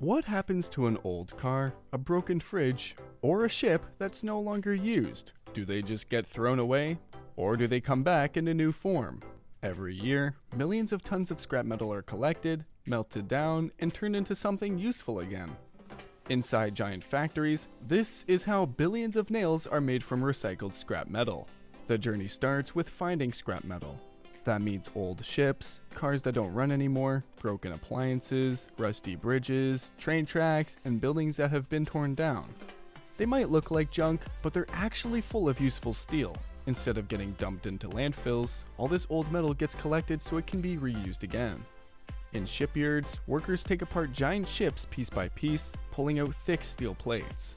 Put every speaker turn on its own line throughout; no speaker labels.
What happens to an old car, a broken fridge, or a ship that's no longer used? Do they just get thrown away? Or do they come back in a new form? Every year, millions of tons of scrap metal are collected, melted down, and turned into something useful again. Inside giant factories, this is how billions of nails are made from recycled scrap metal. The journey starts with finding scrap metal. That means old ships, cars that don't run anymore, broken appliances, rusty bridges, train tracks, and buildings that have been torn down. They might look like junk, but they're actually full of useful steel. Instead of getting dumped into landfills, all this old metal gets collected so it can be reused again. In shipyards, workers take apart giant ships piece by piece, pulling out thick steel plates.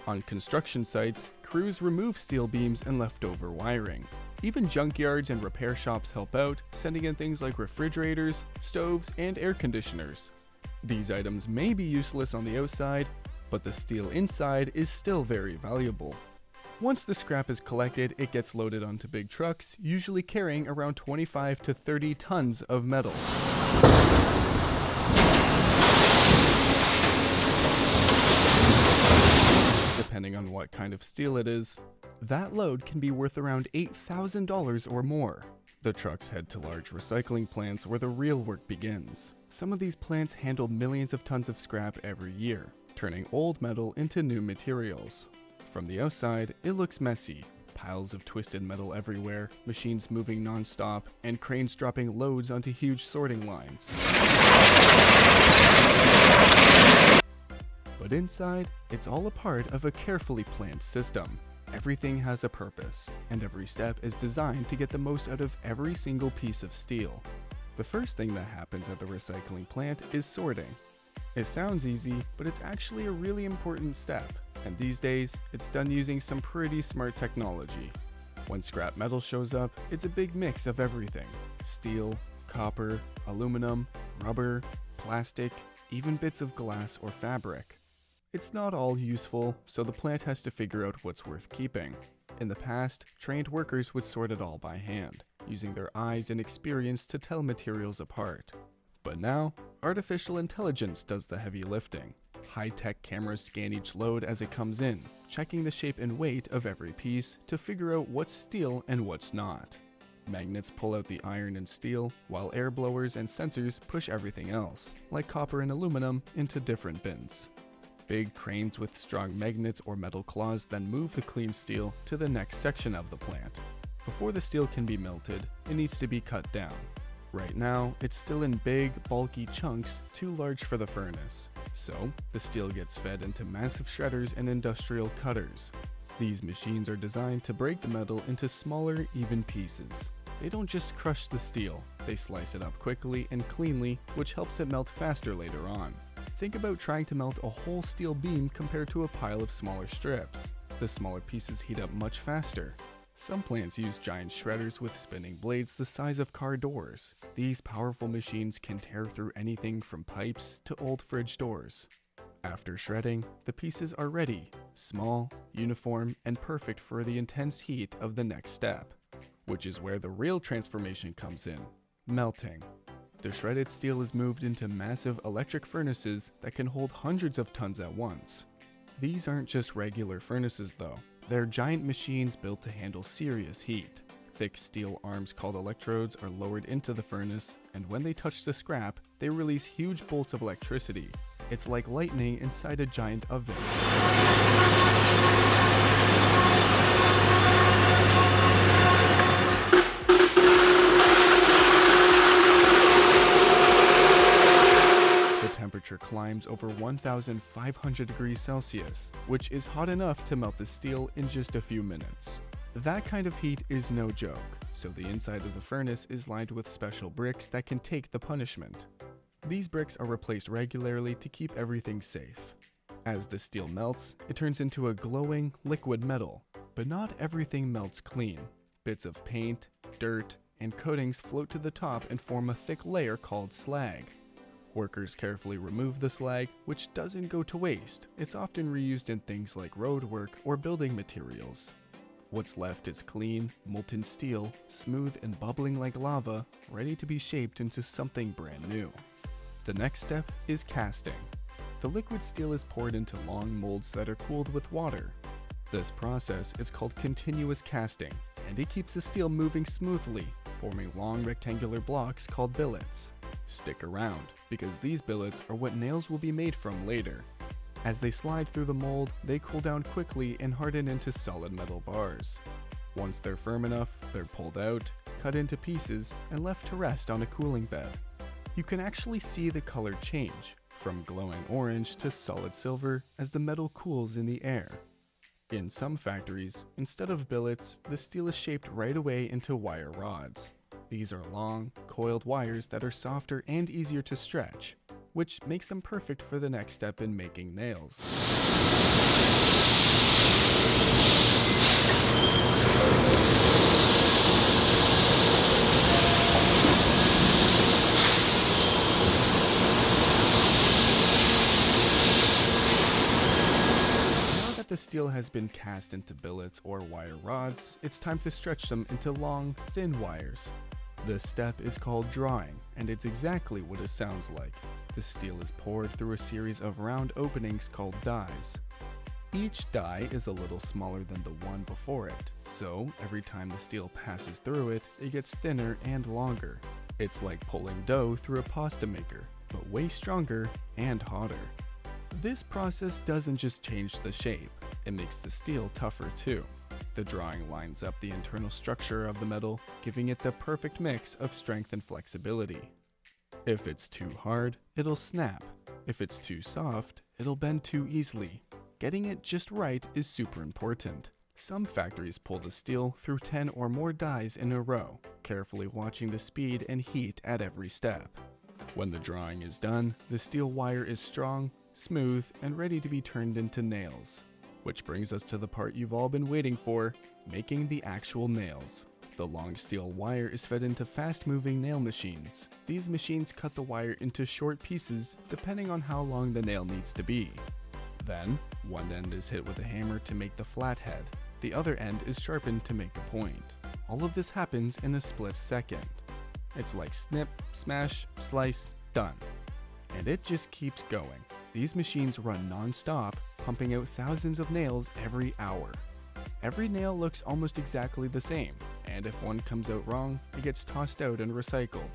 On construction sites, crews remove steel beams and leftover wiring. Even junkyards and repair shops help out, sending in things like refrigerators, stoves, and air conditioners. These items may be useless on the outside, but the steel inside is still very valuable. Once the scrap is collected, it gets loaded onto big trucks, usually carrying around 25 to 30 tons of metal. Depending on what kind of steel it is, that load can be worth around $8,000 or more. The trucks head to large recycling plants where the real work begins. Some of these plants handle millions of tons of scrap every year, turning old metal into new materials. From the outside, it looks messy. Piles of twisted metal everywhere, machines moving non-stop, and cranes dropping loads onto huge sorting lines. But inside, it's all a part of a carefully planned system. Everything has a purpose, and every step is designed to get the most out of every single piece of steel. The first thing that happens at the recycling plant is sorting. It sounds easy, but it's actually a really important step, and these days, it's done using some pretty smart technology. When scrap metal shows up, it's a big mix of everything: steel, copper, aluminum, rubber, plastic, even bits of glass or fabric. It's not all useful, so the plant has to figure out what's worth keeping. In the past, trained workers would sort it all by hand, using their eyes and experience to tell materials apart. But now, artificial intelligence does the heavy lifting. High-tech cameras scan each load as it comes in, checking the shape and weight of every piece to figure out what's steel and what's not. Magnets pull out the iron and steel, while air blowers and sensors push everything else, like copper and aluminum, into different bins. Big cranes with strong magnets or metal claws then move the clean steel to the next section of the plant. Before the steel can be melted, it needs to be cut down. Right now, it's still in big, bulky chunks too large for the furnace, so the steel gets fed into massive shredders and industrial cutters. These machines are designed to break the metal into smaller, even pieces. They don't just crush the steel, they slice it up quickly and cleanly, which helps it melt faster later on. Think about trying to melt a whole steel beam compared to a pile of smaller strips. The smaller pieces heat up much faster. Some plants use giant shredders with spinning blades the size of car doors. These powerful machines can tear through anything from pipes to old fridge doors. After shredding, the pieces are ready, small, uniform, and perfect for the intense heat of the next step, which is where the real transformation comes in: melting. The shredded steel is moved into massive electric furnaces that can hold hundreds of tons at once. These aren't just regular furnaces though. They're giant machines built to handle serious heat. Thick steel arms called electrodes are lowered into the furnace, and when they touch the scrap, they release huge bolts of electricity. It's like lightning inside a giant oven. Temperature climbs over 1,500 degrees Celsius, which is hot enough to melt the steel in just a few minutes. That kind of heat is no joke, so the inside of the furnace is lined with special bricks that can take the punishment. These bricks are replaced regularly to keep everything safe. As the steel melts, it turns into a glowing, liquid metal, but not everything melts clean. Bits of paint, dirt, and coatings float to the top and form a thick layer called slag. Workers carefully remove the slag, which doesn't go to waste. It's often reused in things like road work or building materials. What's left is clean, molten steel, smooth and bubbling like lava, ready to be shaped into something brand new. The next step is casting. the liquid steel is poured into long molds that are cooled with water. This process is called continuous casting, and it keeps the steel moving smoothly, forming long rectangular blocks called billets. Stick around, because these billets are what nails will be made from later. As they slide through the mold, they cool down quickly and harden into solid metal bars. Once they're firm enough, they're pulled out, cut into pieces, and left to rest on a cooling bed. You can actually see the color change, from glowing orange to solid silver as the metal cools in the air. In some factories, instead of billets, the steel is shaped right away into wire rods. These are long, coiled wires that are softer and easier to stretch, which makes them perfect for the next step in making nails. Now that the steel has been cast into billets or wire rods, it's time to stretch them into long, thin wires. This step is called drawing, and it's exactly what it sounds like. The steel is poured through a series of round openings called dies. Each die is a little smaller than the one before it, so every time the steel passes through it, it gets thinner and longer. It's like pulling dough through a pasta maker, but way stronger and hotter. This process doesn't just change the shape, it makes the steel tougher too. The drawing lines up the internal structure of the metal, giving it the perfect mix of strength and flexibility. If it's too hard, it'll snap. If it's too soft, it'll bend too easily. Getting it just right is super important. Some factories pull the steel through 10 or more dies in a row, carefully watching the speed and heat at every step. When the drawing is done, the steel wire is strong, smooth, and ready to be turned into nails. Which brings us to the part you've all been waiting for, making the actual nails. The long steel wire is fed into fast-moving nail machines. These machines cut the wire into short pieces depending on how long the nail needs to be. Then, one end is hit with a hammer to make the flat head. The other end is sharpened to make a point. All of this happens in a split second. It's like snip, smash, slice, done. And it just keeps going. These machines run non-stop, pumping out thousands of nails every hour. Every nail looks almost exactly the same, and if one comes out wrong, it gets tossed out and recycled.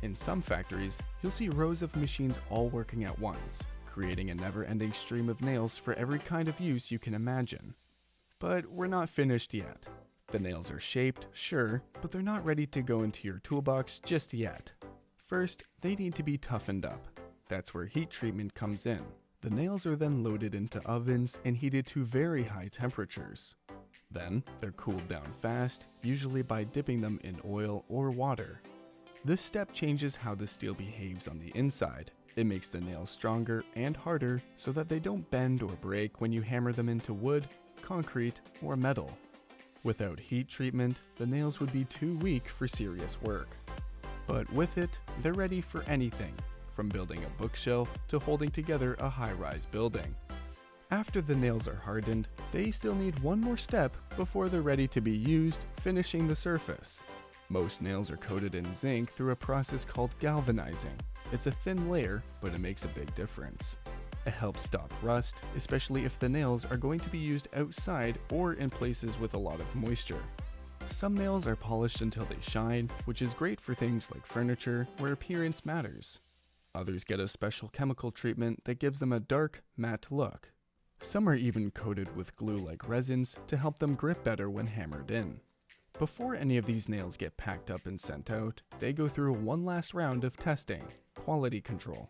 In some factories, you'll see rows of machines all working at once, creating a never-ending stream of nails for every kind of use you can imagine. But we're not finished yet. The nails are shaped, sure, but they're not ready to go into your toolbox just yet. First, they need to be toughened up. That's where heat treatment comes in. The nails are then loaded into ovens and heated to very high temperatures. Then, they're cooled down fast, usually by dipping them in oil or water. This step changes how the steel behaves on the inside. It makes the nails stronger and harder so that they don't bend or break when you hammer them into wood, concrete, or metal. Without heat treatment, the nails would be too weak for serious work. But with it, they're ready for anything, from building a bookshelf to holding together a high-rise building. After the nails are hardened, they still need one more step before they're ready to be used, finishing the surface. Most nails are coated in zinc through a process called galvanizing. It's a thin layer, but it makes a big difference. It helps stop rust, especially if the nails are going to be used outside or in places with a lot of moisture. Some nails are polished until they shine, which is great for things like furniture, where appearance matters. Others get a special chemical treatment that gives them a dark, matte look. Some are even coated with glue-like resins to help them grip better when hammered in. Before any of these nails get packed up and sent out, they go through one last round of testing, quality control.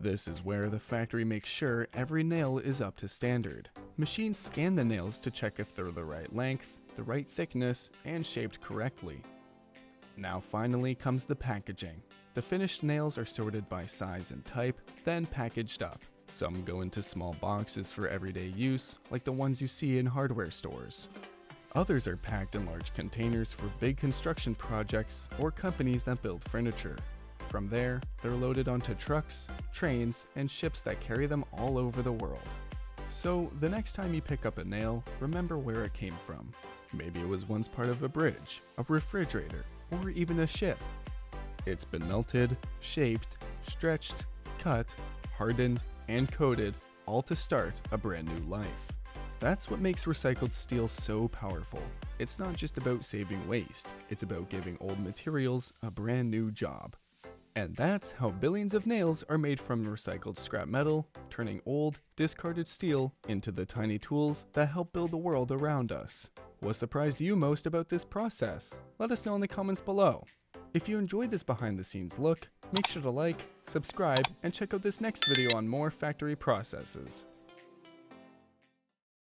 This is where the factory makes sure every nail is up to standard. Machines scan the nails to check if they're the right length, the right thickness, and shaped correctly. Now finally comes the packaging. The finished nails are sorted by size and type, then packaged up. Some go into small boxes for everyday use, like the ones you see in hardware stores. Others are packed in large containers for big construction projects or companies that build furniture. From there, they're loaded onto trucks, trains, and ships that carry them all over the world. So the next time you pick up a nail, remember where it came from. Maybe it was once part of a bridge, a refrigerator, or even a ship. It's been melted, shaped, stretched, cut, hardened, and coated, all to start a brand new life. That's what makes recycled steel so powerful. It's not just about saving waste, it's about giving old materials a brand new job. And that's how billions of nails are made from recycled scrap metal, turning old, discarded steel into the tiny tools that help build the world around us. What surprised you most about this process? Let us know in the comments below. If you enjoyed this behind the scenes look, make sure to like, subscribe, and check out this next video on more factory processes.